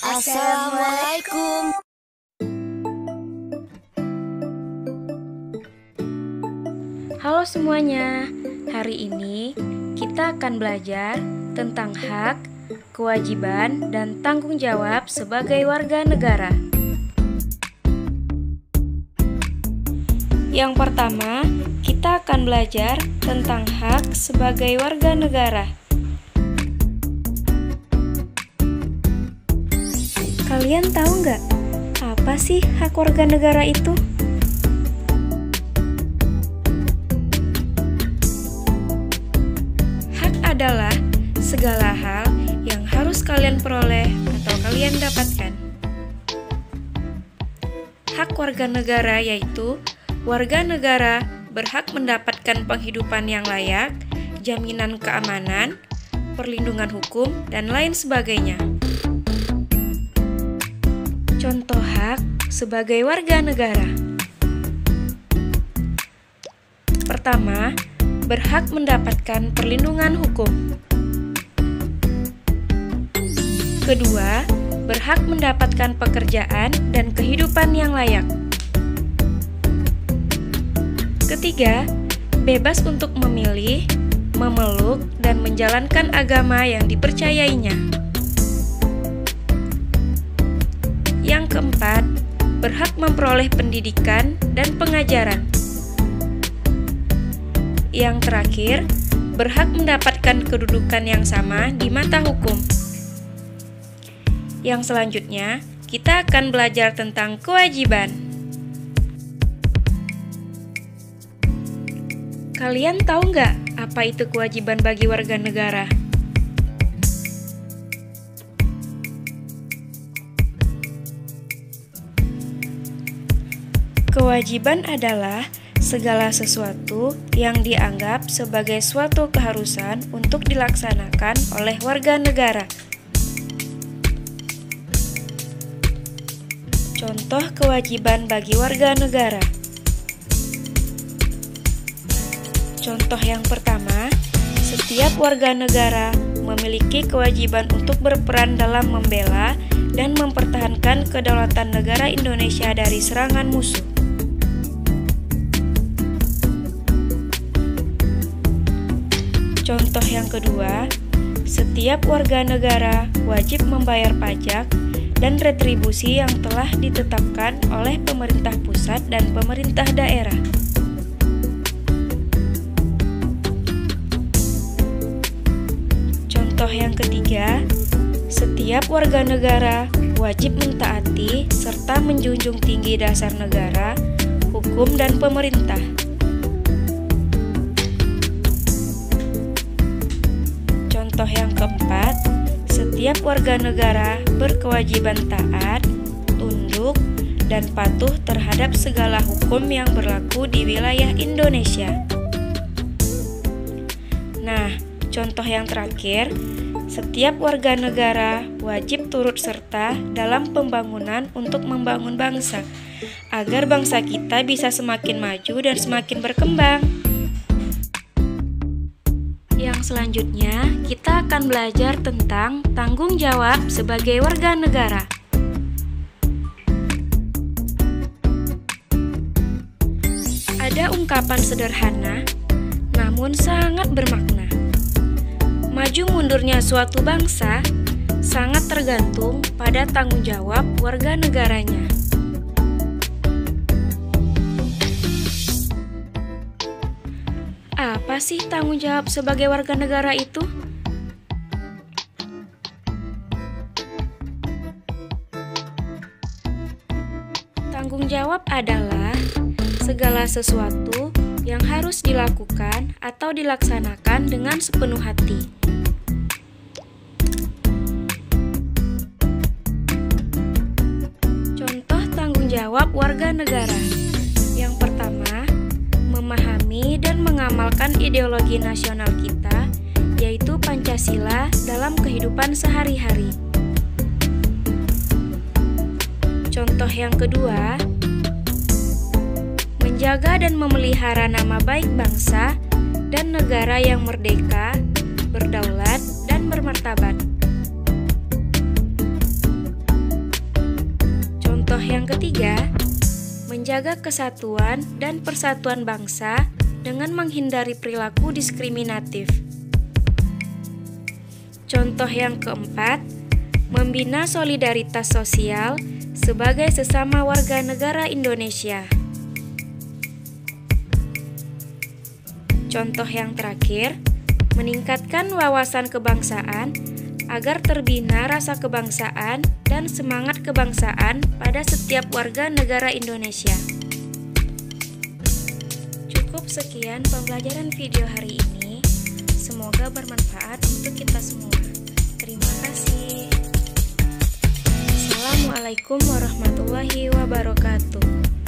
Assalamualaikum. Halo semuanya, hari ini kita akan belajar tentang hak, kewajiban, dan tanggung jawab sebagai warga negara. Yang pertama, kita akan belajar tentang hak sebagai warga negara. Kalian tahu nggak, apa sih hak warga negara itu? Hak adalah segala hal yang harus kalian peroleh atau kalian dapatkan. Hak warga negara yaitu warga negara berhak mendapatkan penghidupan yang layak, jaminan keamanan, perlindungan hukum, dan lain sebagainya. Contoh hak sebagai warga negara. Pertama, berhak mendapatkan perlindungan hukum. Kedua, berhak mendapatkan pekerjaan dan kehidupan yang layak. Ketiga, bebas untuk memilih, memeluk, dan menjalankan agama yang dipercayainya. Yang keempat, berhak memperoleh pendidikan dan pengajaran. Yang terakhir, berhak mendapatkan kedudukan yang sama di mata hukum. Yang selanjutnya, kita akan belajar tentang kewajiban. Kalian tahu nggak apa itu kewajiban bagi warga negara? Kewajiban adalah segala sesuatu yang dianggap sebagai suatu keharusan untuk dilaksanakan oleh warga negara. Contoh kewajiban bagi warga negara. Contoh yang pertama, setiap warga negara memiliki kewajiban untuk berperan dalam membela dan mempertahankan kedaulatan negara Indonesia dari serangan musuh. Contoh yang kedua, setiap warga negara wajib membayar pajak dan retribusi yang telah ditetapkan oleh pemerintah pusat dan pemerintah daerah. Contoh yang ketiga, setiap warga negara wajib mentaati serta menjunjung tinggi dasar negara, hukum, dan pemerintah. Contoh yang keempat, setiap warga negara berkewajiban taat, tunduk, dan patuh terhadap segala hukum yang berlaku di wilayah Indonesia. Nah, contoh yang terakhir, setiap warga negara wajib turut serta dalam pembangunan untuk membangun bangsa, agar bangsa kita bisa semakin maju dan semakin berkembang. Yang selanjutnya, kita akan belajar tentang tanggung jawab sebagai warga negara. Ada ungkapan sederhana, namun sangat bermakna. Maju mundurnya suatu bangsa sangat tergantung pada tanggung jawab warga negaranya. Apa sih tanggung jawab sebagai warga negara itu? Tanggung jawab adalah segala sesuatu yang harus dilakukan atau dilaksanakan dengan sepenuh hati. Contoh tanggung jawab warga negara. Yang pertama, memahami dan mengamalkan ideologi nasional kita, yaitu Pancasila dalam kehidupan sehari-hari. Contoh yang kedua, menjaga dan memelihara nama baik bangsa dan negara yang merdeka, berdaulat, dan bermartabat. yang ketiga, menjaga kesatuan dan persatuan bangsa dengan menghindari perilaku diskriminatif. Contoh yang keempat, membina solidaritas sosial sebagai sesama warga negara Indonesia. Contoh yang terakhir, meningkatkan wawasan kebangsaan agar terbina rasa kebangsaan dan semangat kebangsaan pada setiap warga negara Indonesia. Cukup sekian pembelajaran video hari ini. Semoga bermanfaat untuk kita semua. Terima kasih. Assalamualaikum warahmatullahi wabarakatuh.